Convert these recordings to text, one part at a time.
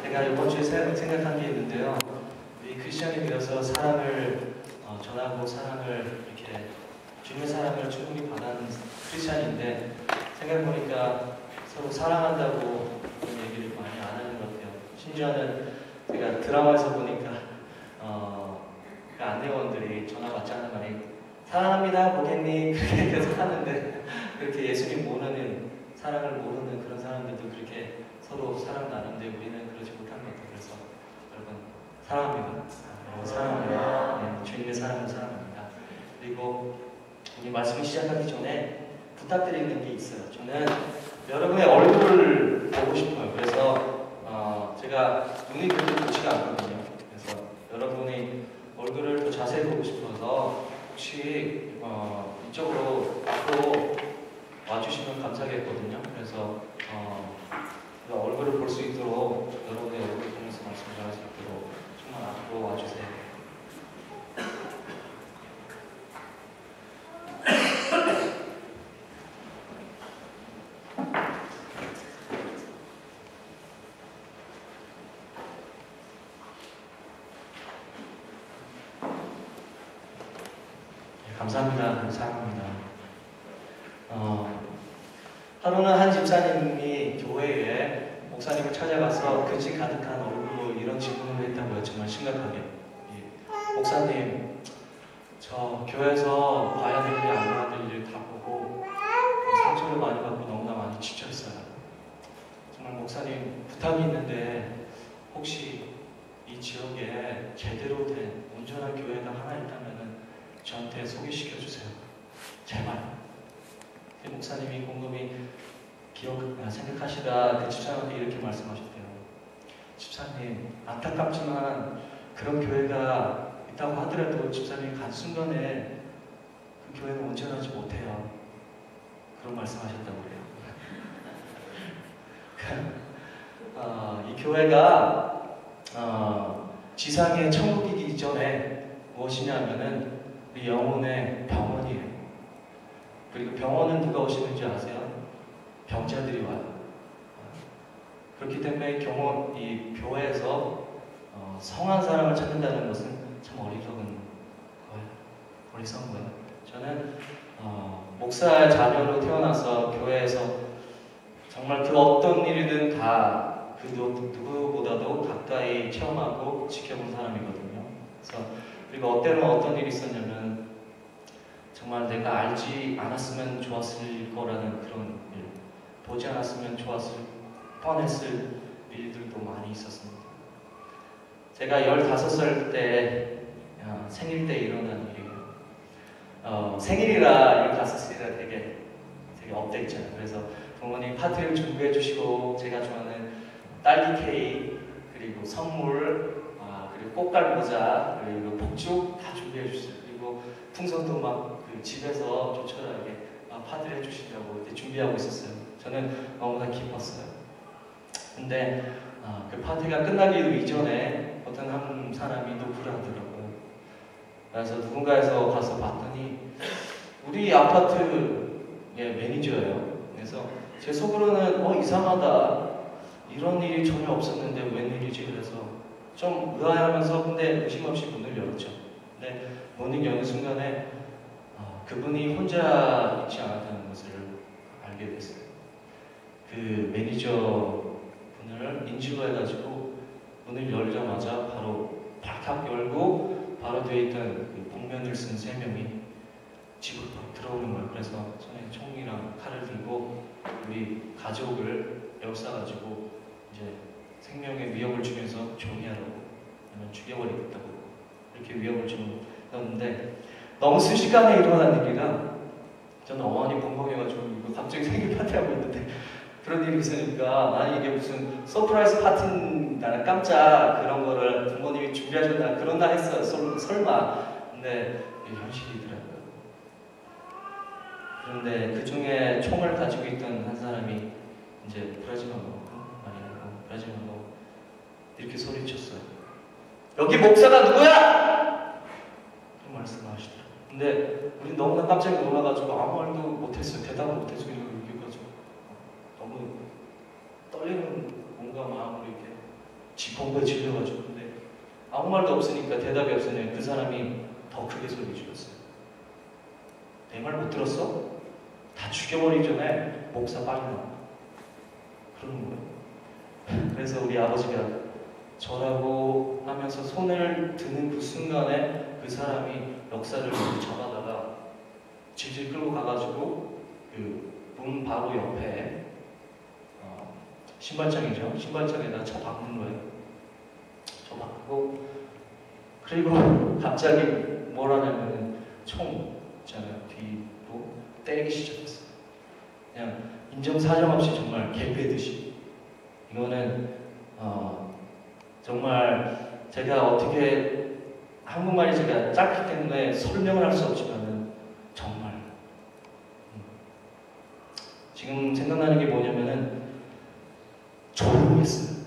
제가 이번 주에 생각한 게 있는데요. 우리 크리스천이 되어서 사랑을 전하고 사랑을 이렇게 주님의 사랑을 충분히 받는 크리스천인데 생각해보니까 서로 사랑한다고 그런 얘기를 많이 안 하는 것 같아요. 심지어는 제가 드라마에서 보니까 그 안내원들이 전화 받지 않는 말이 사랑합니다 고객님 그렇게 계속 하는데 그렇게 예수님 모르는 사랑을 모르는 그런 사람들도 그렇게 서로 사랑 나누는데 우리는 그러지 못한 것 같아요. 그래서 여러분 사랑합니다. 사랑합니다. 네, 주님의 사랑을 사랑합니다. 그리고 우리 말씀을 시작하기 전에 부탁드리는 게 있어요. 저는 여러분의 얼굴을 보고 싶어요. 그래서 제가 눈이 그렇게 좋지가 않거든요. 그래서 여러분의 얼굴을 더 자세히 보고 싶어서 혹시 이쪽으로 앞으로 와주시면 감사하겠거든요. 그래서 얼굴을 볼 수 있도록 여러분의 얼굴을 보면서 말씀 전할 수 있도록 정말 앞으로 와주세요. 감사합니다. 사랑합니다. 하루는 한 집사님이 교회에 목사님을 찾아가서 근심 가득한 얼굴로 이런 질문을 했다고요. 정말 심각하게. 목사님, 저 교회에서 봐야 될 일, 안 봐야 될 일 다 보고 상처를 많이 받고 너무나 많이 지쳤어요. 정말 목사님 부탁이 있는데 혹시 이 지역에 제대로 된 온전한 교회가 하나 있다면 저한테 소개시켜 주세요. 제발. 목사님이 곰곰이 생각하시다 그 집사님한테 이렇게 말씀하셨대요. 집사님, 안타깝지만 그런 교회가 있다고 하더라도 집사님이 간 순간에 그 교회는 온전하지 못해요. 그런 말씀하셨다고 그래요. 이 교회가 지상의 천국이기 이전에 무엇이냐면은 우리 영혼의 병원이에요. 그리고 병원은 누가 오시는지 아세요? 병자들이 와요. 그렇기 때문에 이 교회에서 성한 사람을 찾는다는 것은 참 어리석은 거예요. 저는 목사 자녀로 태어나서 교회에서 정말 그 어떤 일이든 다 그 누구보다도 가까이 체험하고 지켜본 사람이거든요. 그리고 어떤 일이 있었냐면 정말 내가 알지 않았으면 좋았을 거라는 그런 일, 보지 않았으면 좋았을 뻔했을 일들도 많이 있었습니다. 제가 15살 때 생일 때 일어난 일이에요. 생일이라 15살이라 되게 업됐잖아요. 그래서 부모님 파티를 준비해 주시고 제가 좋아하는 딸기 케이크 그리고 선물 그리고 꽃갈모자 그리고 폭죽 다 준비해 주세요. 그리고 풍선도 막 집에서 조촐하게 파티를 해주시려고 이렇게 준비하고 있었어요. 저는 너무나 기뻤어요. 근데 그 파티가 끝나기도 이전에 어떤 한 사람이 노크를 하더라고요. 그래서 누군가에서 가서 봤더니 우리 아파트의 매니저예요. 그래서 제 속으로는 이상하다. 이런 일이 전혀 없었는데 웬일이지? 그래서 좀 의아해하면서 근데 의심 없이 문을 열었죠. 근데 문을 여는 순간에 그분이 혼자 있지 않았다는 것을 알게 됐어요. 그 매니저 분을 인지로 해가지고 문을 열자마자 바로 발칵 열고 바로 뒤에 있던 그 복면을 쓴 3명이 집으로 들어오는 거예요. 그래서 손에 총이랑 칼을 들고 우리 가족을 에워싸가지고 이제 생명의 위협을 주면서 조용히하라고 아니면 죽여버리겠다고 이렇게 위협을 주는데 너무 순식간에 일어난 일이라 저는 어머니 벙벙해가지고 이거 갑자기 생일 파티하고 있는데 그런 일이 있으니까 나는 이게 무슨 서프라이즈 파티나 깜짝 그런 거를 부모님이 준비하셨나 그런다 했어요. 설마. 근데 이게 현실이더라고요. 그런데 그 중에 총을 가지고 있던 한 사람이 이제 브라질어로 이렇게 소리쳤어요. 여기 목사가 누구야? 그런 말씀을 하시더라고요. 근데 우린 너무나 깜짝 놀라가지고 아무 말도 못했어요. 대답을 못해서 이렇게 가지고 너무 떨리는 몸과 마음으로 이렇게 지펑거에 질려가지고. 근데 아무 말도 없으니까, 대답이 없으니까 그 사람이 더 크게 소리 질렀어요. 내 말 못 들었어? 다 죽여버리기 전에 목사 빨리 나와. 그러는 거예요. 그래서 우리 아버지가 저라고 하면서 손을 드는 그 순간에 그 사람이 역사를 잡아다가 질질 끌고 가가지고 그 문 바로 옆에 신발장이죠. 신발장에다 쳐 박는 거예요. 쳐 박고, 그리고 갑자기 뭘 하냐면 총 있잖아요. 뒤로 때리기 시작했어요. 그냥 인정사정 없이 정말 개패듯이. 이거는 정말 제가 어떻게, 한국말이 제가 짧기 때문에 설명을 할 수 없지만은 정말 지금 생각나는 게 뭐냐면은 조용했어요.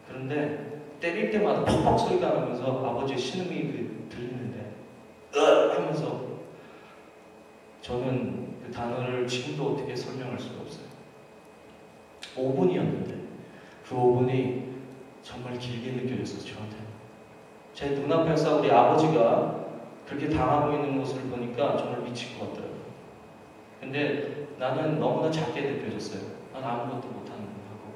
그런데 때릴 때마다 퍽퍽 소리가 나면서 아버지의 신음이 들리는데 하면서 저는 그 단어를 지금도 어떻게 설명할 수가 없어요. 5분이었는데 그 5분이 정말 길게 느껴졌어요. 저한테는. 제 눈앞에서 우리 아버지가 그렇게 당하고 있는 모습을 보니까 정말 미칠 것 같더라고요. 근데 나는 너무나 작게 느껴졌어요. 난 아무것도 못하는 거고,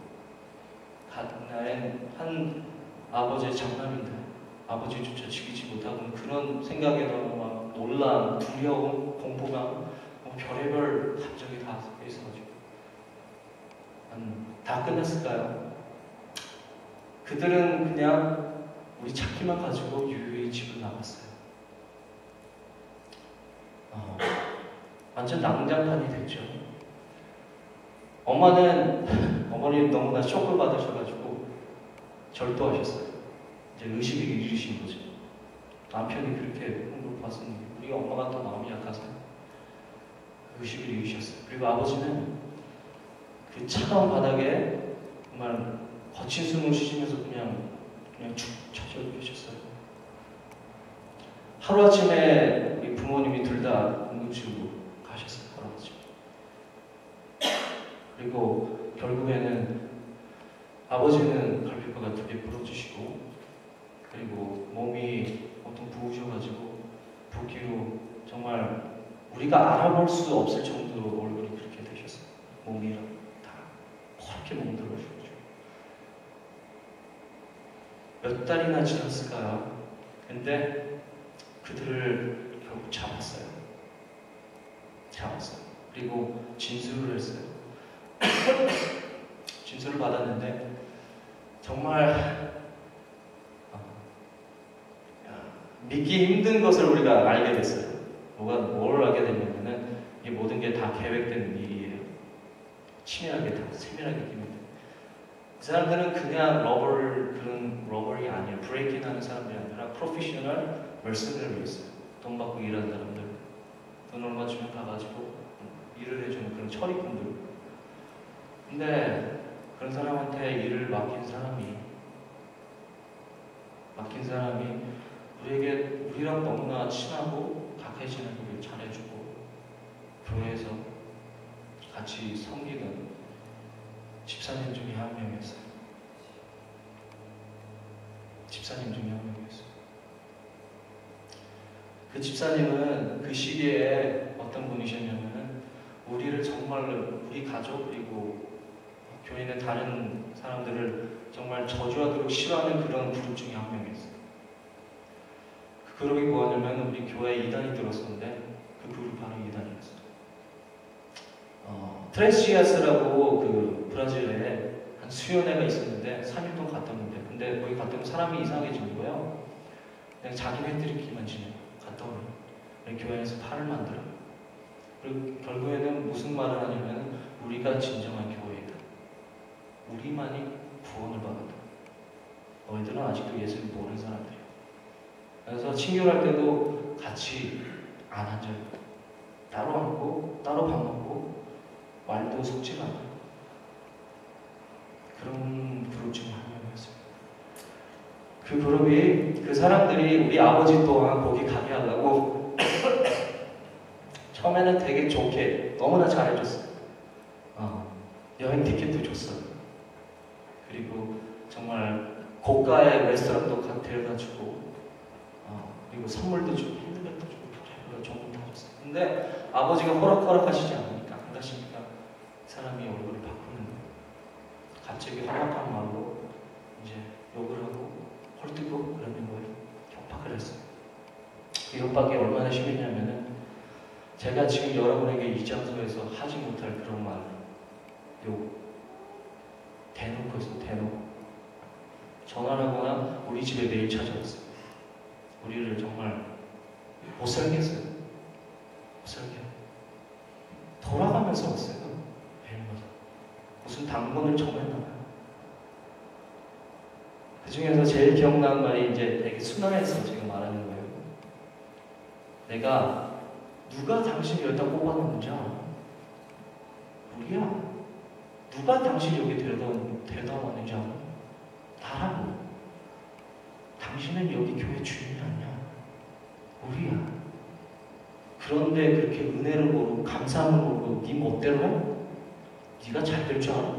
나의 한 아버지의 장남인데 아버지조차 지키지 못하고, 그런 생각에 너무 막 놀람, 두려움, 공포감, 별의별 감정이 다 섞여 있어가지고 다 끝났을까요? 그들은 그냥 우리 찾기만 가지고 유유히 집을 나갔어요. 완전 난장판이 됐죠. 어머니 너무나 쇼크를 받으셔가지고 절도하셨어요. 이제 의식을 잃으신 거죠. 남편이 그렇게 걸 봤으니 우리 엄마가 더 마음이 약해서 의식을 잃으셨어요. 그리고 아버지는 그 차가운 바닥에 정말 거친 숨을 쉬시면서 그냥 축 처져 계셨어요. 하루아침에 우리 부모님이 둘 다 응급실로 가셨어요. 할아버지. 그리고 결국에는 아버지는 갈비뼈가 2개 부러지시고, 그리고 몸이 보통 부으셔가지고 붓기로 정말 우리가 알아볼 수 없을 정도로 얼굴이 그렇게 되셨어요. 몸이랑 다 그렇게 멍들어지고. 몇 달이나 지났을까요? 근데 그들을 결국 잡았어요. 그리고 진술을 했어요. 진술을 받았는데 정말 믿기 힘든 것을 우리가 알게 됐어요. 뭘 알게 됐냐면은 이 모든 게 다 계획된 일이에요. 치밀하게 다 세밀하게 계획된. 그 사람들은 그냥 그런 러버리 아니에요. 브레이킹 하는 사람들이 아니라 프로페셔널 mercenary였어요. 돈 받고 일하는 사람들. 돈 얼마 주면 가가지고 일을 해주는 그런 처리꾼들. 근데 그런 사람한테 일을 맡긴 사람이 우리랑 너무나 친하고 가까이 지내고 잘해주고 교회에서 같이 섬기던 집사님 중에 한 명이었어요. 그 집사님은 그 시기에 어떤 분이셨냐면은 우리를 정말로 우리 가족 그리고 교회 내 다른 사람들을 정말 저주하도록 싫어하는 그런 그룹 중에 한 명이었어요. 그 그룹이 뭐냐면 우리 교회에 이단이 들었었는데 그 그룹이 바로 이단이었어요. 트레시아스라고 그 브라질에 한 수련회가 있었는데 3일 동안 갔다 왔는데, 근데 거기 갔다 오면 사람이 이상해지는 거예요. 그냥 자기네들끼리만 지내요. 갔다 오면 교회에서 팔을 만들어요. 그리고 결국에는 무슨 말을 하냐면 우리가 진정한 교회이다. 우리만이 구원을 받았다. 너희들은 아직도 예수를 모르는 사람들이야. 그래서 친교할 때도 같이 안 앉아요. 따로 앉고 따로 밥 먹고 말도 섞지 않아요. 그런 그룹 중에 한 명이었어요. 그 그룹이, 그 사람들이 우리 아버지 또한 거기 가게 하려고 처음에는 되게 좋게 너무나 잘해줬어요. 여행 티켓도 줬어요. 그리고 정말 고가의 레스토랑도 데려다주고 그리고 선물도 주고 핸드백도 주고 별로 좋은 거 줬어요. 근데 아버지가 허락하시지 않으니까 안 가시니까 사람이 얼굴을 바꾸는 거예요. 갑자기 험악한 말로 이제 욕을 하고 헐뜯고 그러는 거예요. 협박을 했어요. 그 협박이 얼마나 심했냐면은 제가 지금 여러분에게 이 장소에서 하지 못할 그런 말, 욕 대놓고 해서 대놓고 전화를 하거나 우리 집에 매일 찾아왔어요. 우리를 정말 못 살겠어요. 못 살게. 돌아가면서 왔어요. 매일마다. 무슨 당번을 정했나봐요. 그 중에서 제일 기억나는 말이 이제 되게 순화해서 지금 말하는 거예요. 내가 누가 당신 여기다 꼽아놓는지 알아? 우리야. 누가 당신 여기 데려다 왔는지 알아? 나라고. 당신은 여기 교회 주인이 아니야. 우리야. 그런데 그렇게 은혜를 모르고 감사함을 모르고 네 멋대로 해? 네가 잘 될 줄 알아?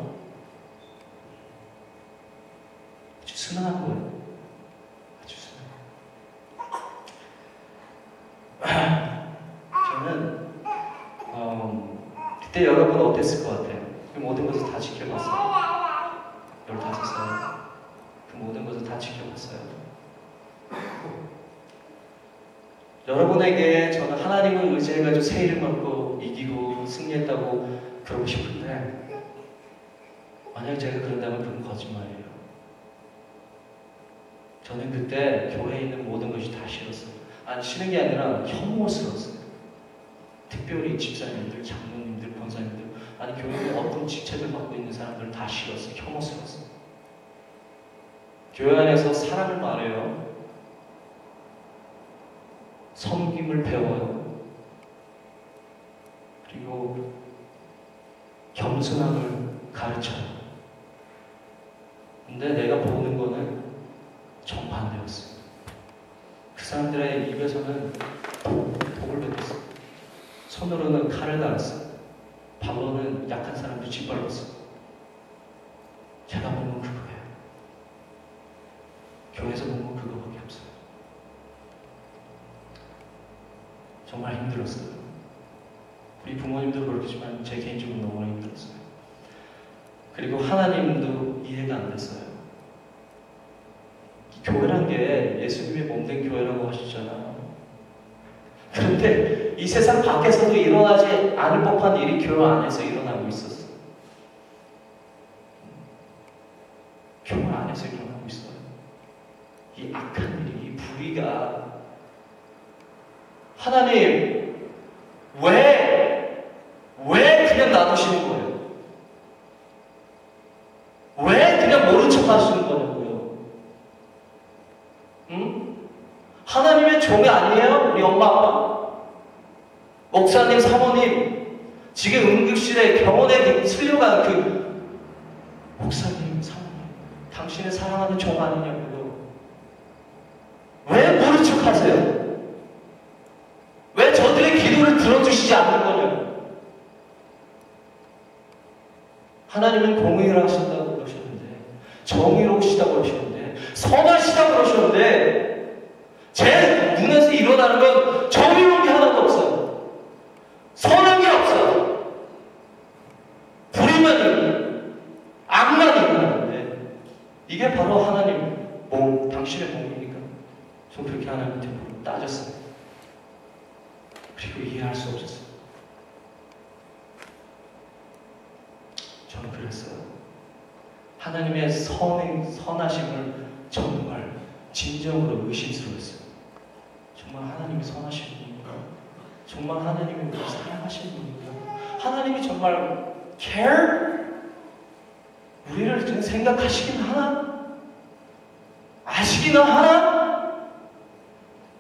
아주 순한 거예요. 아주 순한. 저는 그때 여러분 어땠을 것 같아요? 그 모든 것을 다 지켜봤어요. 15살. 그 모든 것을 다 지켜봤어요. 여러분에게 저는 하나님을 의지해가지고 새 이름 받고 이기고 승리했다고 그러고 싶은데 만약에 제가 그런다면 그건 거짓말이에요. 저는 그때 교회에 있는 모든 것이 다 싫었어요. 아니 싫은 게 아니라 혐오스러웠어요. 특별히 집사님들, 장로님들, 권사님들 아니 교회에 어떤 직책을 맡고 있는 사람들을 다 싫었어요. 혐오스러웠어요. 교회 안에서 사랑을 말해요. 섬김을 배워요. 그리고 겸손함을 가르쳐요. 근데 내가 보는 거는 정반대였어요. 그 사람들의 입에서는 독을 뱉었어요. 손으로는 칼을 달았어요. 발로는 약한 사람들 짓밟았어요. 제가 본 건 그거예요. 교회에서 본 건 그거밖에 없어요. 정말 힘들었어요. 우리 부모님도 그렇지만 제 개인적으로 너무 힘들었어요. 그리고 하나님도 이해가 안 됐어요. 교회란 게 예수님의 몸된 교회라고 하시잖아요. 그런데 이 세상 밖에서도 일어나지 않을 법한 일이 교회 안에서 일어나고 있었어요. 교회 안에서 일어나고 있어요. 이 악한 일이, 이 불의가 하나님 왜 그냥 놔두시는 거예요? 왜 그냥 모른 척 하시는 거냐고요? 응? 하나님의 종이 아니에요? 우리 엄마 아빠? 목사님, 사모님 지금 응급실에 병원에 실려간 그 목사님, 사모님 당신을 사랑하는 종 아니냐고요? 왜 모른 척 하세요? 왜 저들의 기도를 들어주시지 않는 거냐고? 하나님은 공의를 하신다고 그러셨는데 정의로우시다고 그러셨는데 선하시다고 그러셨는데 제 눈에서 일어나는 건 정의로운 게 하나도 없어요. 선한 게 없어요. 불의만 있고 악만 있는데 이게 바로 하나님 몸, 당신의 몸이니까 좀 그렇게 하나님한테 따졌어요. 그리고 이해할 수 없었어요. 저는 그랬어요. 하나님의 선하심을 정말 진정으로 의심스러웠어요. 정말 하나님이 선하신 분인가? 정말 하나님이 우리를 사랑하시는 분인가? 하나님이 정말 care? 우리를 생각하시긴 하나? 아시기는 하나?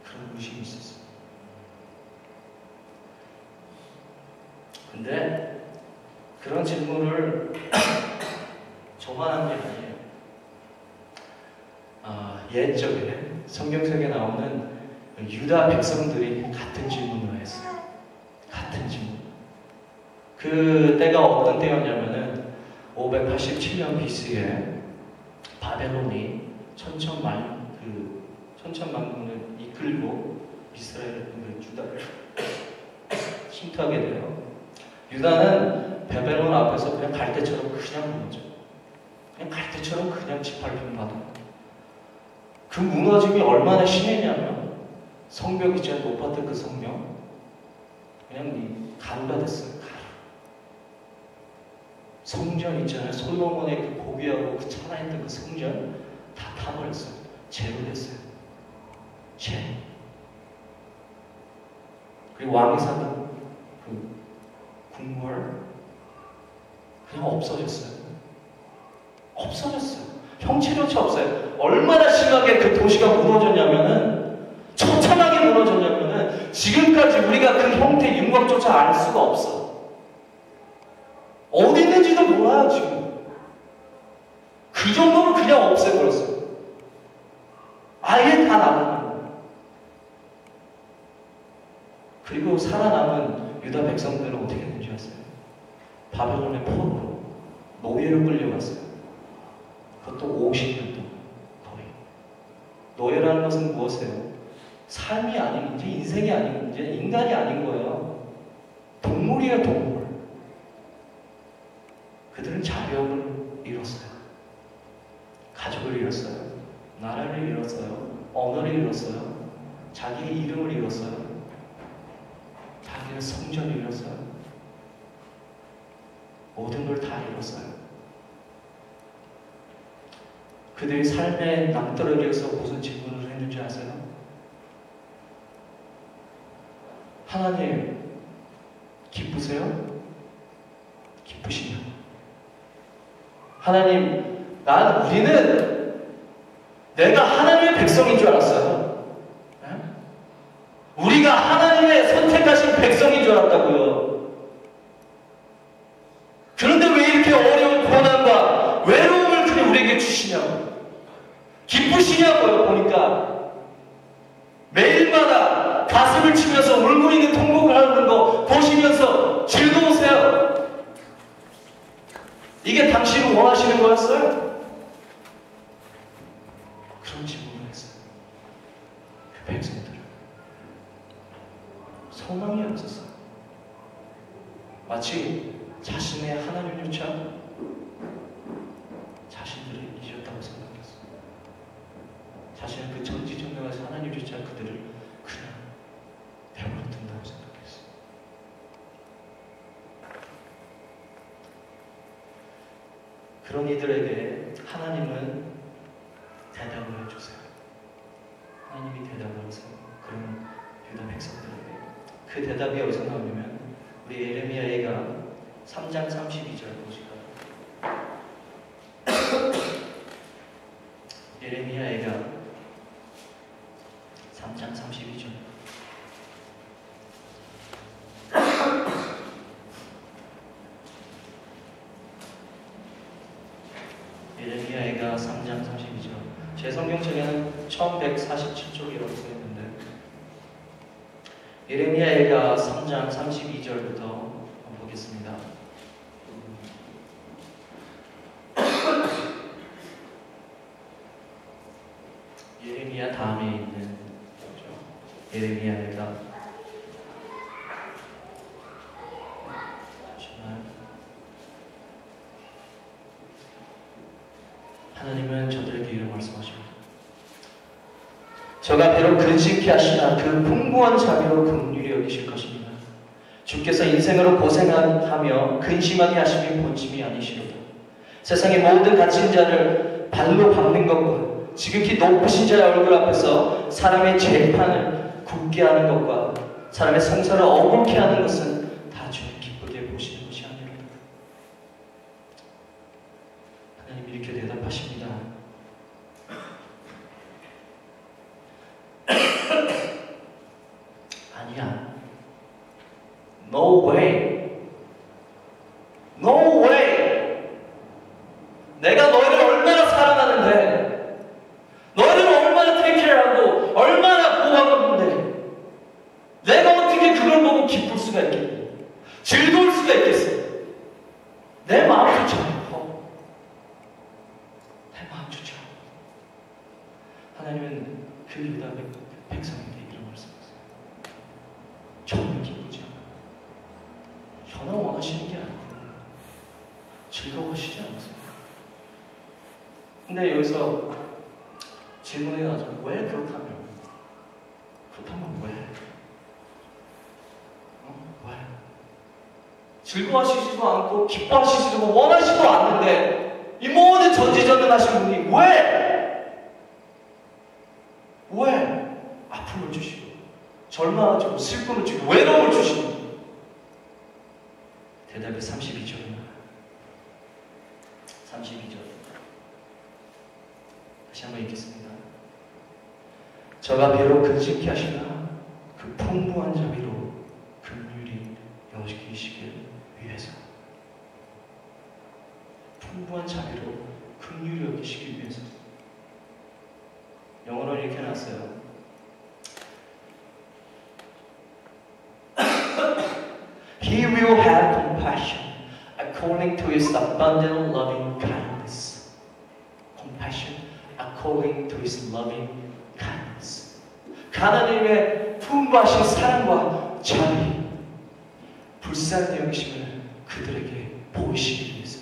그런 의심이 있었어요. 근데 그런 질문을 저만 한 게 아니에요. 옛적에 성경 속에 나오는 유다 백성들이 같은 질문을 했어요. 같은 질문. 그 때가 어떤 때였냐면은 587년 BC에 바벨론이 천천만군을 이끌고 이스라엘을 유다를 침투하게 돼요. 유다는 베벨론 앞에서 그냥 갈대처럼 그냥 무너져. 그냥 갈대처럼 그냥 짓밟힘 받아. 그 무너짐이 얼마나 심했냐면 성벽 있잖아요. 높았던 그 성벽 그냥 가루가 됐어요. 가루. 성전 있잖아요. 솔로몬의 그 고귀하고 그 찬란했던 그 성전 다 타버렸어요. 재로 됐어요. 재. 그리고 왕이 사던 그 궁궐 그냥 없어졌어요. 없어졌어요. 형체조차 없어요. 얼마나 심하게 그 도시가 무너졌냐면은, 처참하게 무너졌냐면은, 지금까지 우리가 그 형태 윤곽조차 알 수가 없어. 어디 있는지도 몰라요, 지금. 그 정도로 그냥 없애버렸어요. 아예 다 나가는 거예요. 그리고 살아남은 유다 백성들은 어떻게 된지 아세요? 바벨론의 포로로 노예로 끌려갔어요. 그것도 50년 동안 거의. 노예라는 것은 무엇이에요? 삶이 아닌 이제 인생이 아닌 이제 인간이 아닌 거예요. 동물이에요, 동물. 그들은 자력을 잃었어요. 가족을 잃었어요. 나라를 잃었어요. 언어를 잃었어요. 자기의 이름을 잃었어요. 자기의 성전을 잃었어요. 모든 걸 다 잃었어요. 그들이 삶의 낭떠러지에서 무슨 질문을 했는지 아세요? 하나님, 기쁘세요? 기쁘시냐? 하나님, 우리는 내가 하나님의 백성인 줄 알았어요. 네? 우리가 하나님의 선택하신 백성인 줄 알았다고요. 그런데 왜 이렇게 어려운 고난과 외로움을 그냥 우리에게 주시냐고. 기쁘시냐고요. 보니까 매일마다 가슴을 치면서 울고 있는 통곡을 하는 거 보시면서 즐거우세요? 이게 당신이 원하시는 거였어요? 그런 질문을 했어요. 그 백성들은 소망이 없었어요. 마치 자신의 하나님조차 자신들을 잊었다고 생각했어요. 자신의 그 전지전능하신 하나님조차 그들을 그냥 내버려 둔다고 생각했어요. 그런 이들에게 하나님은 대답을 해주세요. 하나님이 대답을 하세요. 그런 유다 백성들에게. 그 대답이 어디서 나오냐면 우리 예레미야가 3장 32절 보실까요? 예레미야가 3장 32절. 예레미야가 3장 32절. 제 성경책에는 1147쪽이라고 써있는데 예레미야가 3장 32절부터 보겠습니다. 예레미야 다음에 있는 거죠. 예레미야가 하나님은 저들에게 이런 말씀하십니다. 저가 비록 근심케 하시나 그 풍부한 자비로 긍휼히 여기실 것입니다. 주께서 인생으로 고생하며 근심하게 하심이 본심이 아니시로다. 세상의 모든 갇힌 자를 발로 밟는 것과 지극히 높으신 자의 얼굴 앞에서 사람의 재판을 굳게 하는 것과 사람의 성사를 어긋게 하는 것은 다 주님 기쁘게 보시는 것이 아니라. 하나님 이렇게 대답하십니다. 아니야. No way. No way. 내가 너희를 얼마나 사랑하는데, 너희를 얼마나 테이크케어하고 얼마나 보호하고 있는데 내가 어떻게 그걸 보고 기쁠 수가 있겠냐. 하나님은 그 유다 백성에게 이런 말씀하세요. 저는 기쁘지 않아요. 저는 원하시는 게 아니고 즐거워하시지 않으세요. 근데 여기서 질문이 나죠. 왜 그렇다면? 그렇다면 왜? 왜? 즐거워하시지도 않고 기뻐하시지도 원하시지도 않는데 이 모든 전지전능하신 분이 왜 아픔을 주시고 절망을 주고 슬픔을 주고 외로움을 주시고? 대답이 32절입니다. 32절 다시 한번 읽겠습니다. 저가 비록 근심케 하시나 그 풍부한 자비로 긍휼히 여기시길 위해서, 풍부한 자비로 긍휼히 여기시길 위해서. 영어로 이렇게 해놨어요. He will have compassion according to His abundant loving kindness. Compassion according to His loving kindness. 하나님의 풍부하신 사랑과 자비, 불쌍히 여기심을 그들에게 보이시기 위해서,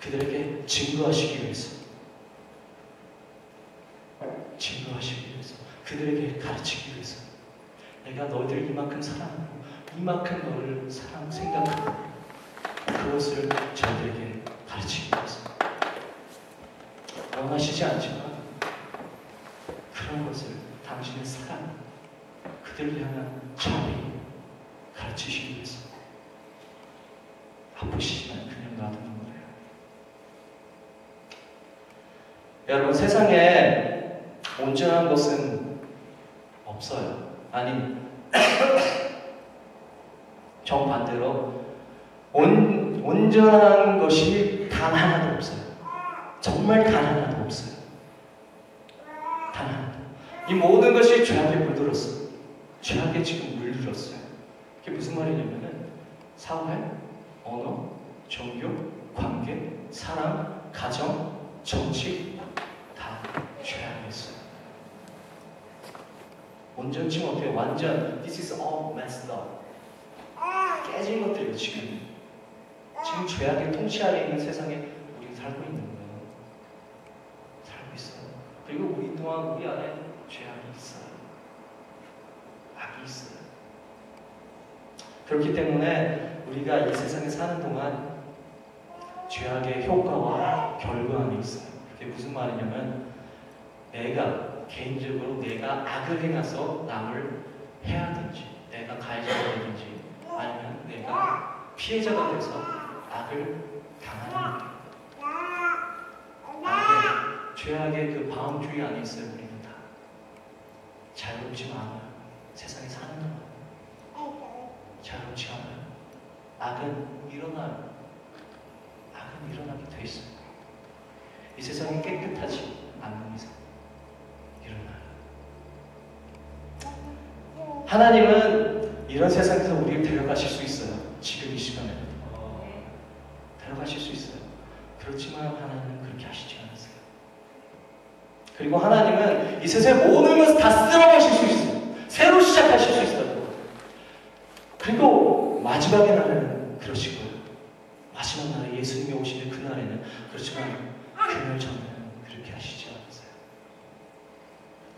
그들에게 증거하시기 위해서, 그들에게 가르치기 위해서, 내가 너희들 이만큼 사랑하고 이만큼 너를 생각하고 그것을 저들에게 가르치기 위해서. 원하시지 않지만 그런 것을 당신의 사랑, 그들을 향한 자비 가르치시기 위해서. 아프시지만 그냥 놔두는 거예요. 여러분, 세상에 온전한 것은 없어요. 아니, 정반대로 온전한 것이 단 하나도 없어요. 정말 단 하나도 없어요. 단 하나도. 이 모든 것이 죄악에 물들었어요. 죄악에 지금 물들었어요. 그게 무슨 말이냐면은 사회, 언어, 종교, 관계, 사랑, 가정, 정치 다 죄악에 있어요. 온전치는 어때요? 완전 This is all messed up. 깨진 것들이에요. 지금 죄악의 통치 아래 있는 세상에 우리 살고 있는 거예요. 살고 있어요. 그리고 우리 또한 우리 안에 죄악이 있어요. 악이 있어요. 그렇기 때문에 우리가 이 세상에 사는 동안 죄악의 효과와 결과 안에 있어요. 그게 무슨 말이냐면 내가 개인적으로 내가 악을 행해서 남을 해야든지 내가 가해자가 되든지 아니면 내가 피해자가 돼서 악을 당하는 거예요. 죄악의 그 방주의 안에 있어요. 우리는 다 자유롭지 않아요. 세상에 사는 동안 자유롭지 않아요. 악은 일어나요. 악은 일어나게 돼 있어요. 이 세상이 깨끗하지 않는 이상 일어나요. 하나님은 이런 세상에서 우리를 데려가실 수 있어요. 지금 이 시간에 데려가실 수 있어요. 그렇지만 하나님은 그렇게 하시지 않으세요. 그리고 하나님은 이 세상의 모든 것을 다 쓸어가실 수 있어요. 새로 시작하실 수 있어요. 그리고 마지막의 날에는 그러실 거예요. 마지막 날에 예수님이 오시는 그날에는 그렇지만 그날 전에는 그렇게 하시지 않으세요.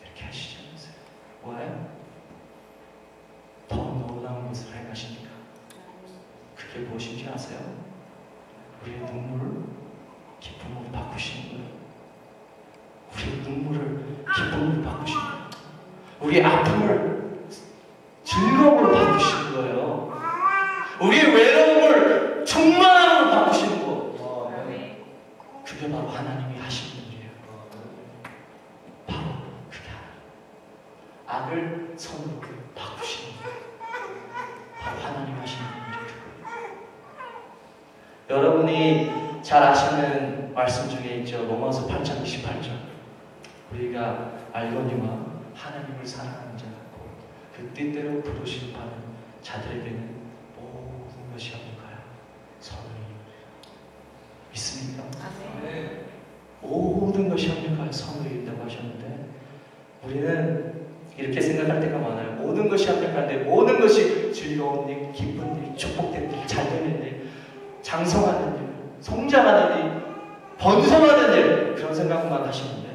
그렇게 하시지 않으세요. 왜? 더 놀라운 것을 행하시니까. 그게 무엇인지 아세요? 우리의 눈물을 기쁨으로 바꾸시는 거예요. 우리의 눈물을 기쁨으로 바꾸시는 거예요. 우리의 아픔을 즐거움으로 바꾸시는 거예요. 우리의 외로움을 충만함으로 바꾸시는 거예요. 그게 바로 하나님이 하시는 일이에요. 바로 그게 하나님. 악을 선으로 바꾸시는 거예요. 바로 하나님 하시는 일이에요. 여러분이 잘 아시는 말씀 중에 있죠. 로마서 8장 28절. 우리가 알거니와 하나님을 사랑하는 자, 그 뜻대로 부르심 받는 자들에게는 모든 것이 합력하여 선을 믿습니까? 네. 모든 것이 합력하여 선을 이룬다고 하셨는데 이렇게 생각할 때가 많아요. 모든 것이 합력한데 모든 것이 즐거운 일, 기쁜 일, 축복된 일, 잘되는 일, 장성하는 일, 성장하는 일, 번성하는 일, 그런 생각만 하시는데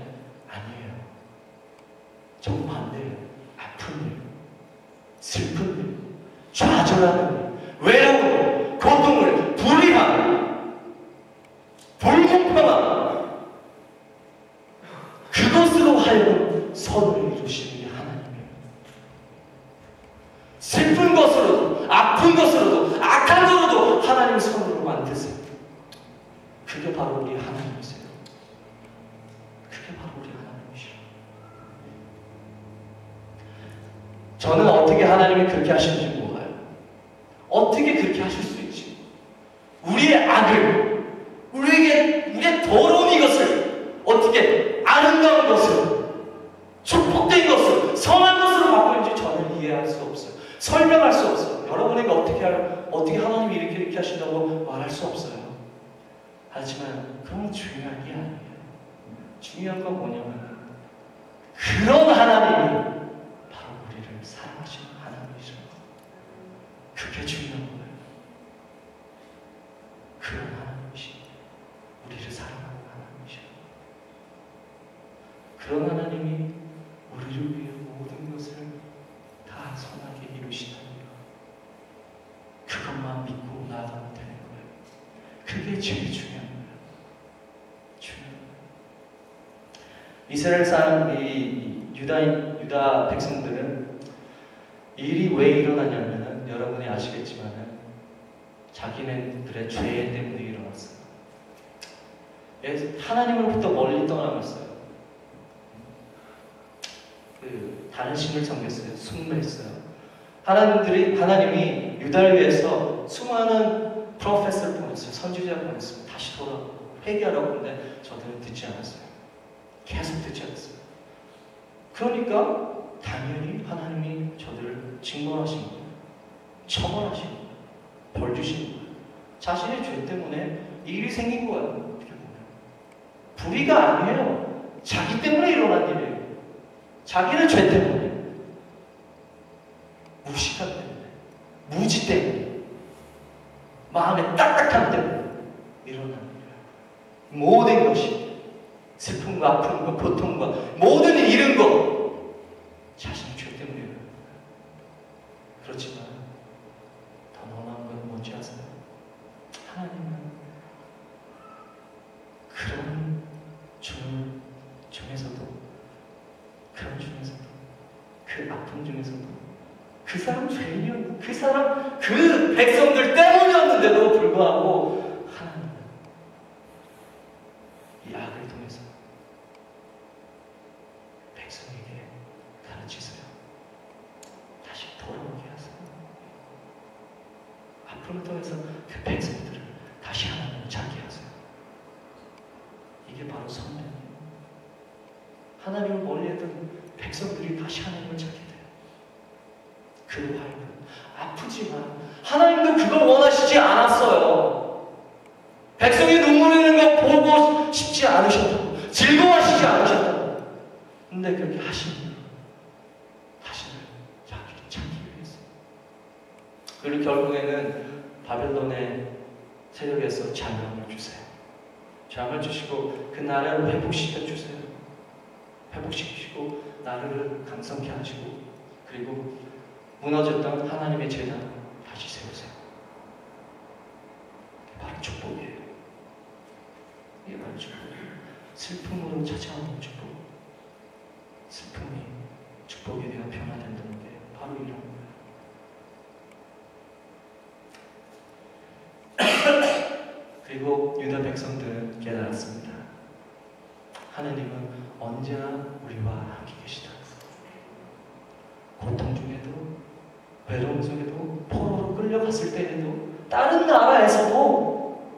아니에요. 정반대예요. 아픈 일, 슬픈 일, 좌절하는 일, 외로운 일, 고통을, 불의함, 불공평함, 그것으로 하여금 선을 이루시는 게 하나님이에요. 슬픈 것으로도, 아픈 것으로도, 악한 것으로도 하나님 선으로 만드세요. 그게 바로 우리 하나님이세요. 그게 바로 우리 하나님이시죠. 저는 어떻게 하나님이 그렇게 하시는지 몰라요. 어떻게 그렇게 하실 수 있지? 우리의 악을, 우리의 더러운 이것을 어떻게 아름다운 것을, 축복된 것을, 선한 것으로 바꾸는지 저는 이해할 수 없어요. 설명할 수 없어요. 여러분에게 어떻게 하나님이 이렇게 하신다고 말할 수 없어요. 하지만 그건 중요한 게 아니에요. 중요한 건 뭐냐면 그런 하나님이 바로 우리를 사랑하시는 하나님이죠. 그게 중요한 거예요. 그런 하나님이시, 우리를 사랑하는 하나님이시죠. 그런 하나님이 우리를 위해 모든 것을 다 선하게 이루시다니 그것만 믿고 나아가면 되는 거예요. 그게 제일 중요한 거예요. 이스라엘 사람, 유다 백성들은 일이 왜 일어나냐면은 여러분이 아시겠지만은 자기네들의 죄 때문에 일어났어요. 하나님으로부터 멀리 떠나갔어요. 다른 신을 섬겼어요. 순례했어요. 하나님이 유다를 위해서 수많은 프로페서를 보냈어요. 선지자를 보냈어요. 다시 돌아오고 회개하라고 했는데 저들은 듣지 않았어요. 계속 듣지 않았어요. 그러니까 당연히 하나님이 저들을 징벌하신 거예요. 처벌하신 거예요. 벌 주신 거예요. 자신의 죄 때문에 일이 생긴 거예요. 어떻게 보면 불의가 아니에요. 자기 때문에 일어난 일이에요. 자기의 죄 때문에, 무식함 때문에, 무지 때문에, 마음의 딱딱함 때문에 일어난 일이에요. 모든 것이 슬픔과 아픔과 고통과 모든 잃은 것 자신의 죄 때문에 일어난 거예요. 그렇지만 더 놀라운 건 뭔지 아세요? 하나님은 그런 그 아픔 중에서도 그 사람 죄인이었는데, 그 백성들 때문이었는데도 불구하고 하나님은 이 악을 통해서 백성에게 가르치세요. 다시 돌아오게 하세요. 아픔을 통해서 그 백성들을 다시 하나님을 찾게 하세요. 이게 바로 선례예요. 하나님을 멀리했던 백성들이 다시 하나님을 찾게 돼요. 그로 하여금 아프지만 하나님도 그걸 원하시지 않았어요. 백성이 눈물 흘리는 거 보고 싶지 않으셨다고, 즐거워하시지 않으셨다고. 근데 그렇게 하시니 다시는 자기를 찾기 위해서. 그리고 결국에는 바벨론의 세력에서 장을 주세요. 장을 주시고 그 나라를 회복시켜 주세요. 회복시키시고 나라를 강성케 하시고, 그리고 무너졌던 하나님의 제단을 다시 세우세요. 이게 바로 축복이에요. 이게 바로 축복이에요. 슬픔으로 찾아오는 축복, 슬픔이 축복이 되어 변화된다는 게 바로 이런 거예요. 그리고 유다 백성들은 깨달았습니다. 하나님은 언제나 우리와 함께 계시다. 고통 중에도, 외로움 속에도, 포로로 끌려갔을 때에도, 다른 나라에서도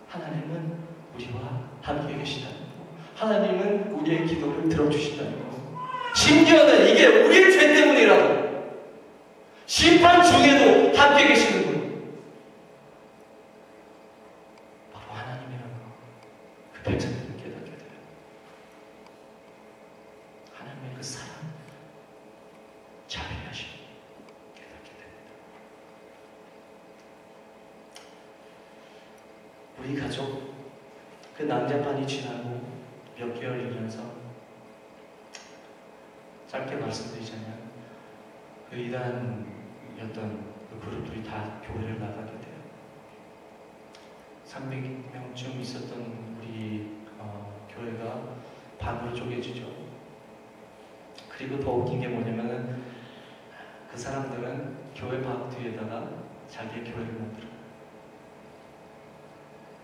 하나님은 우리와 함께 계시다는 거, 하나님은 우리의 기도를 들어주신다는 거, 심지어는 이게 우리의 죄 때문이라도 심판 중에도 함께 계시는 거예요. 바로 하나님이라는 거, 그 백성들은 깨닫게 돼요. 하나님의 그 사랑, 우리 가족 그 난장판이 지나고 몇 개월이면서 짧게 말씀드리자면 그 이단이었던 그 그룹들이 다 교회를 나가게 돼요. 300명쯤 있었던 우리 교회가 반으로 쪼개지죠. 그리고 더 웃긴 게 뭐냐면은 그 사람들은 교회 밥 뒤에다가 자기의 교회를 만들어요.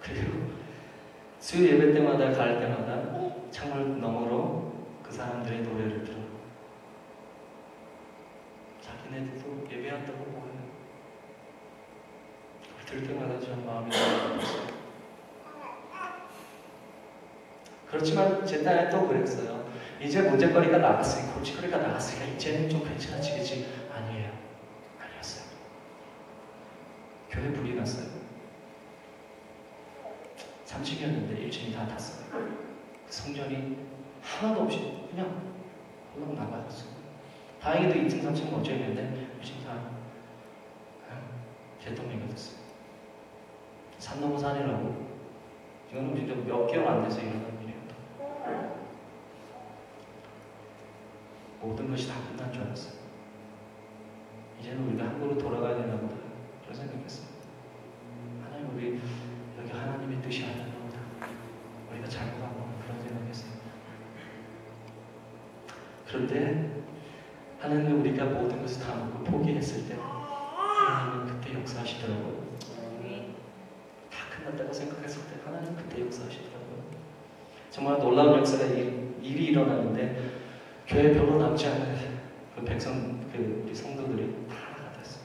그리고 수요 예배 때마다 갈 때마다 창문 너머로 그 사람들의 노래를 들어요. 자기네들도 예배한다고 모르는. 들 때마다 전 마음이 너무 아팠어요. 그렇지만 제 딸은 또 그랬어요. 이제 문제거리가 나갔으니까, 골칫거리가 나갔으니까 이제는 좀 괜찮아지겠지. 아니에요. 아니었어요. 교회 불이 났어요. 3층이었는데 1층이 다 탔어요. 그 성전이 하나도 없이 그냥 홀랑 나가졌어요. 다행히도 2층, 3층은 어쩌였는데 1층 다 개똥이가 됐어요. 산 넘어 산이라고. 이거는 진짜 몇 개월 안 돼서 일어난 일이에요. 모든 것이 다 끝난 줄 알았어요. 이제는 우리가 한국으로 돌아가야 되나 보다. 그런 생각했어요. 하나님, 우리 여기 하나님의 뜻이 아닌가 보다. 우리가 잘못한 거구나. 그런 생각했어요. 그런데 하나님, 우리가 모든 것을 다 놓고 포기했을 때 하나님은 그때 역사하시더라고요. 다 끝났다고 생각했을 때 하나님 그때 역사하시더라고요. 정말 놀라운 역사가 일이 일어나는데 교회 별로 남지 않은 그 백성, 우리 성도들이 하나가 됐어요.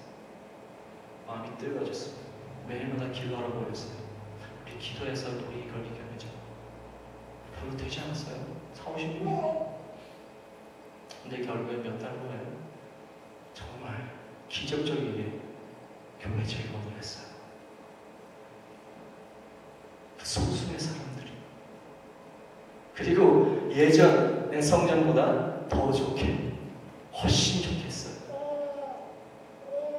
마음이 뜨거워졌어요. 매일마다 기도하러 모였어요. 우리 기도해서 우리 이걸 이겨내자. 별로 되지 않았어요. 4, 50분. 근데 결국에 몇 달 후에 정말 기적적이게 교회 재건을 했어요. 그 소수의 사람들이. 그리고 예전의 성전보다 더 좋게, 훨씬 좋게 했어요.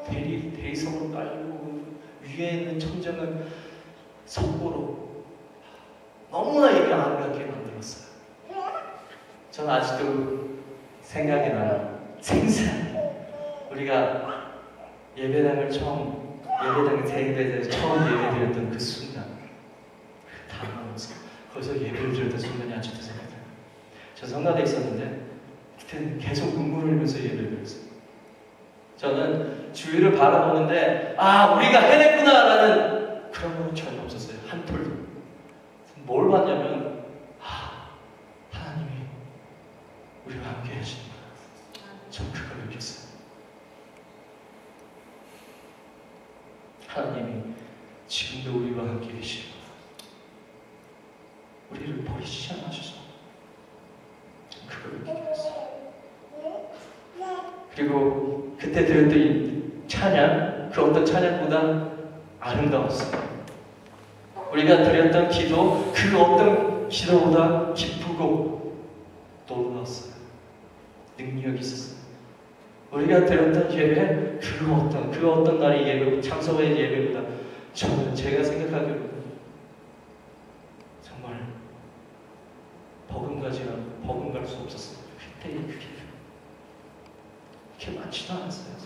대리석으로 깔고 위에 있는 천장은 석고로 너무나 예쁘게 아름답게 만들었어요. 전 아직도 생각이 나요. 생생히 우리가 예배당을 예배당에서 처음 예배드렸던 그 순간, 다 나와서 거기서 예배를 드렸던 순간이 아직도 생각나요. 저 성가대에 있었는데 그때는 계속 눈물을 흘리면서 예배를 드렸어요. 저는 주위를 바라보는데 우리가 해냈구나라는 그런 건 전혀 없었어요. 한 톨도. 뭘 봤냐면 하나님이 우리와 함께 하시는구나. 전 그걸 느꼈어요. 하나님이 지금도 우리와 함께 계시고 우리를 버리시지 않으셔서 그걸 느꼈어요. 그리고 그때 들었던 이 찬양, 그 어떤 찬양보다 아름다웠어요. 우리가 드렸던 기도, 그 어떤 기도보다 기쁘고 놀라웠어요. 능력이 있었어요. 우리가 드렸던 예배, 그 어떤 날의 예배, 장소의 예배보다 저는 제가 생각하기로 정말 버금갈 수 없었어요. 그때의 그게 그렇게 많지도 않았어요.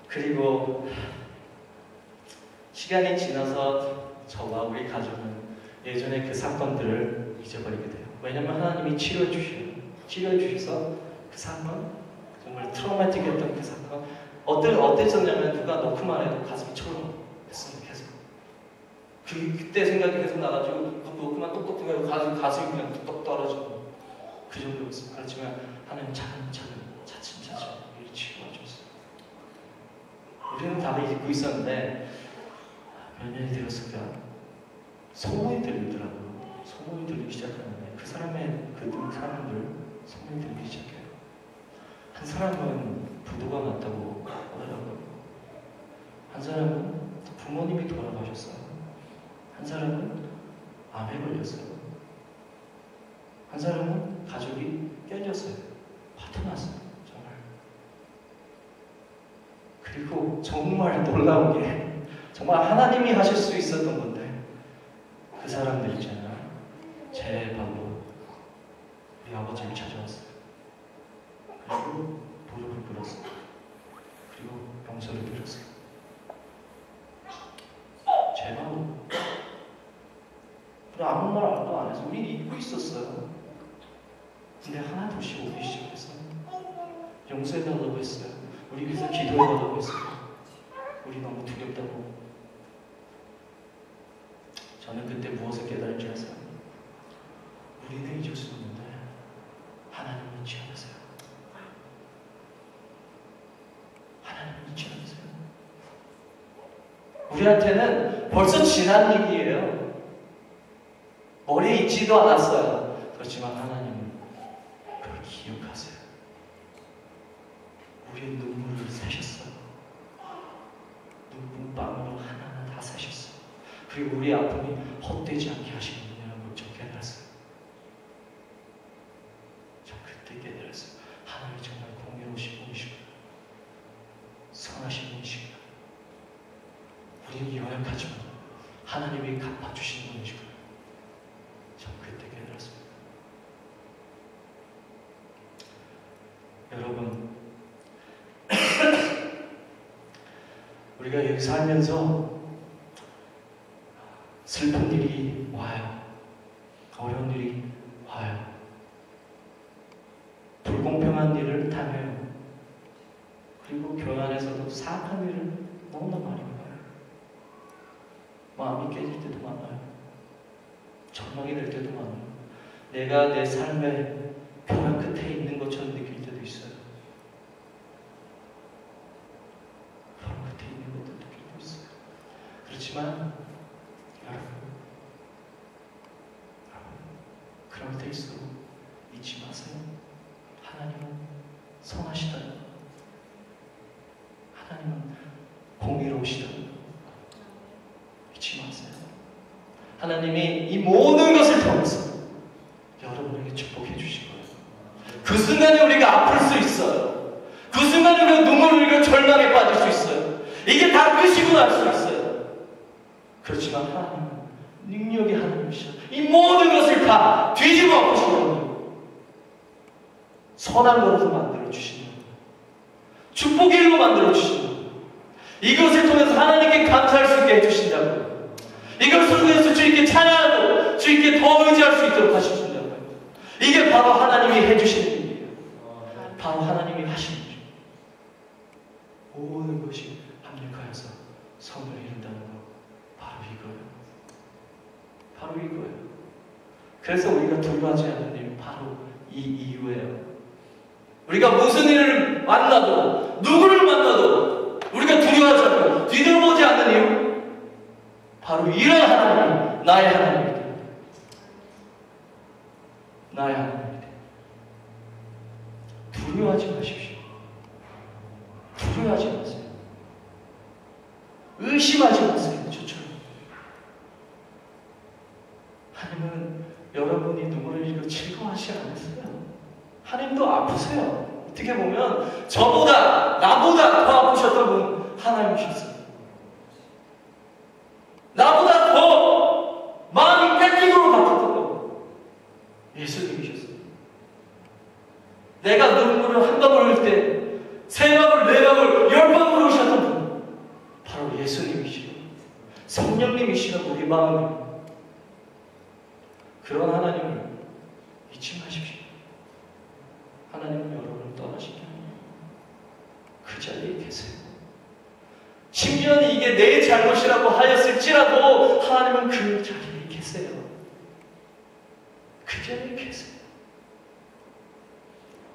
그리고 시간이 지나서 저와 우리 가족은 예전의 그 사건들을 잊어버리게 돼요. 왜냐하면 하나님이 치료해 주셔서 그 사건, 정말 트라우마틱했던 그 사건, 어땠었냐면 누가 넣고만 해도 가슴이 철렁했어요. 계속. 그때 생각이 계속 나가지고 넣고만 똑똑똑해서 가슴이 그냥 뚝뚝 떨어지고 그 정도였어요. 그렇지만 하나님 차근차근 우리를 치료해 줬어요. 우리는 다 잊고 있었는데 몇 년이 되었을까? 소문이 들리더라고요. 소문이 들리기 시작하는데 그 사람들 소문이 들리기 시작해요. 한 사람은 부도가 났다고 하더라고요. 한 사람은 부모님이 돌아가셨어요. 한 사람은 암에 걸렸어요. 한 사람은 가족이 깨졌어요. 파토 났어요. 정말. 정말 놀라운 게 정말 하나님이 하실 수 있었던 건데 그 사람들 있잖아요. 제 발로 우리 아버지를 찾아왔어요. 그리고 무릎을 꿇었어요. 그리고 용서를 드렸어요. 제 발로. 우리 아무 말도 안 해서 우리 잊고 있었어요. 근데 하나둘씩 오기 시작했어요. 용서해달라고 했어요. 우리 위해서 기도해달라고 했어요. 우리 너무 두렵다고. 저는 그때 무엇을 깨달은지 아세요? 우리는 잊을 수 없는데 하나님은 잊지 않으세요. 하나님은 잊지 않으세요. 우리한테는 벌써 지난 일이에요. 머리에 있지도 않았어요. 그렇지만 하나님은 그걸 기억하세요. 우리의 눈물을 세셨어요. 눈물방울로 하나하나 다 세셨어요. 그리고 우리의 아픔이 헛되지 않게 하시는구나라는 걸 저 깨달았어요. 저 그때 깨달았어요. 하나님이 정말 공의로우신 분이시구나. 선하신 분이시구나. 우리는 연약하지만 하나님이 갚아주시는 분이시구나. 저 그때 깨달았습니다. 여러분, 우리가 여기 살면서 슬픈 일이 와요. 어려운 일이 와요. 불공평한 일을 당해요. 그리고 교회 안에서도 사악한 일을 너무나 많이 봐요. 마음이 깨질 때도 많아요. 절망이 될 때도 많아요. 내가 내 삶의 벼랑 끝에 있는 것처럼 느낄 때도 있어요. 벼랑 끝에 있는 것도 느낄 때도 있어요. 그렇지만 여러분, 그럴 때일수록 잊지 마세요. 하나님은 선하시다는 것. 하나님은 공의로우시다는 것. 잊지 마세요. 하나님이 이 모든 것을 통해서 여러분에게 축복해 주신 거예요. 그 순간에 우리가 아플 수 있어요. 그 순간에 우리가 눈물을 흘리고 절망에 빠질 수 있어요. 이게 다 끝이고 날 수 있어요. 그렇지만 하나님은 능력의 하나님이시죠. 이 모든 것을 다 뒤집어 엎으시고 선한 것으로 만들어 주시는 거예요. 축복의 일로 만들어 주시는 거예요. 이것을 통해서 하나님께 감사할 수 있게 해주신다고요. 이것을 통해서 주님께 찬양하고 주님께 더 의지할 수 있도록 하시신다고요. 이게 바로 하나님이 해주시는 일이에요. 바로 하나님이 하시는 일. 모든 것이 합력하여서 성을 이룬다는 것. 바로 이거예요. 바로 이거예요. 그래서 우리가 두려워하지 않는 이유 바로 이 이유예요. 우리가 무슨 일을 만나도 누구를 만나도 우리가 두려워하지 않고 뒤돌아보지 않는 이유 바로 이런 하나님이 나의 하나님이다. 나의 하나님이다. 두려워하지 마십시오. 두려워하지 마세요. 의심하지 마세요. 저처럼. 하나님은 여러분이 눈물을 흘리고 즐거워하지 않으세요. 하나님도 아프세요. 어떻게 보면 저보다 나보다 더 아프셨던 분 하나님이셨어요. 나보다 더 마음이 뺏기도록 아팠던 분 예수님이셨어요. 내가 눈물을 한 방울 흘릴 때 세 방울, 네 방울, 10방울 흘리셨던 분 바로 예수님이시고 성령님이시고 우리 마음을 그런 하나님을 잊지 마십시오. 하나님은 여러분을 떠나시지 않아요. 그 자리에 계세요. 심지어 이게 내 잘못이라고 하였을지라도 하나님은 그 자리에 계세요. 그 자리에 계세요.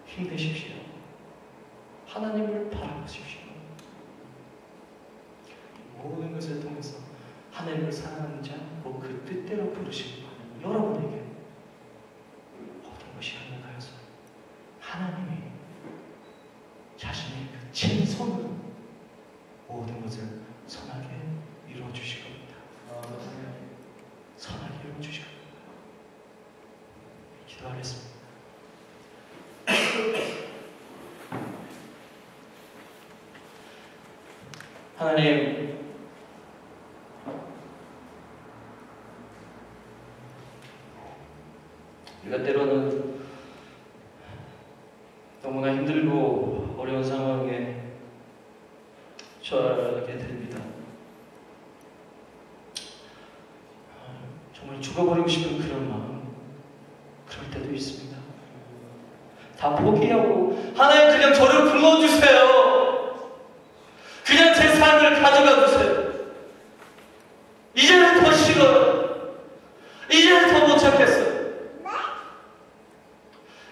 힘내십시오. 하나님을 바라보십시오. 모든 것을 통해서 하나님을 사랑하는 자, 뭐 그 뜻대로 부르시는 여러분에게 모든 것이 합력하여서 하나님이 자신의 그 친손으로 모든 것을 선하게 이루어 주실 겁니다. 선하게 이루어 주실 겁니다. 기도하겠습니다. 하나님, 우리가 때로는 너무나 힘들고 어려운 상황에 처하게 됩니다. 정말 죽어버리고 싶은 그런 마음, 그럴 때도 있습니다. 다 포기하고 하나님 그냥 저를 불러주세요. 그냥 제 삶을 가져가 주세요. 이제는 더 싫어요. 이제는 더 못 참겠어요.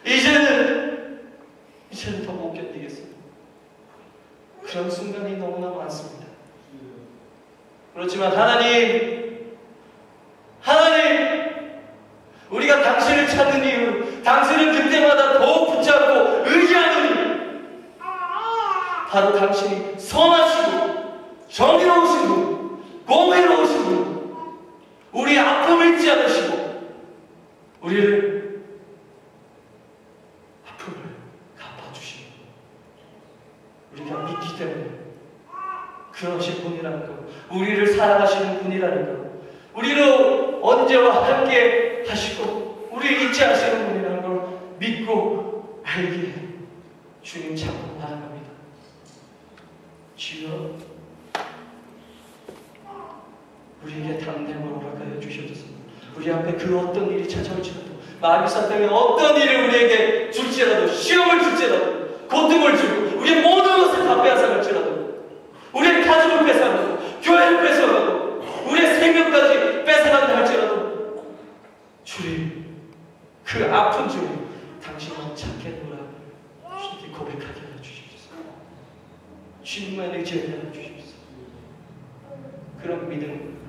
이제는 더 못 견디겠어요. 그런 순간이 너무나 많습니다. 그렇지만 하나님, 우리가 당신을 찾는 이유, 당신을 그때마다 더욱 붙잡고 의지하는 이유, 바로 당신이 선하시고 정의로우신 분, 공의로우신 분, 우리의 아픔을 잊지 않으시고 우리를 아픔을 갚아주시고 우리가 믿기 때문에 그러신 분이라는 것, 우리를 사랑하시는 분이라는 것, 우리로 언제와 함께 하시고 우리를 잊지 않으시는 분이라는 걸 믿고 알기에 주님 참고 나아갑니다. 주여, 우리에게 담대함을 허락하여 주셔서 우리 앞에 그 어떤 일이 찾아올지라도, 마귀사 때문에 어떤 일을 우리에게 줄지라도, 시험을 줄지라도, 고통을 주고 우리의 모든 것을 다 빼앗아갈지라도, 우리의 가족을 뺏어가고 교회를 뺏어가고 우리의 생명까지 뺏어간다 할지라도 주님, 그 아픈 주님, 당신은 찾겠노라 주님께 고백하게 하여 주십시오. 주님만 의지하게 하여 주십시오. 그런 믿음,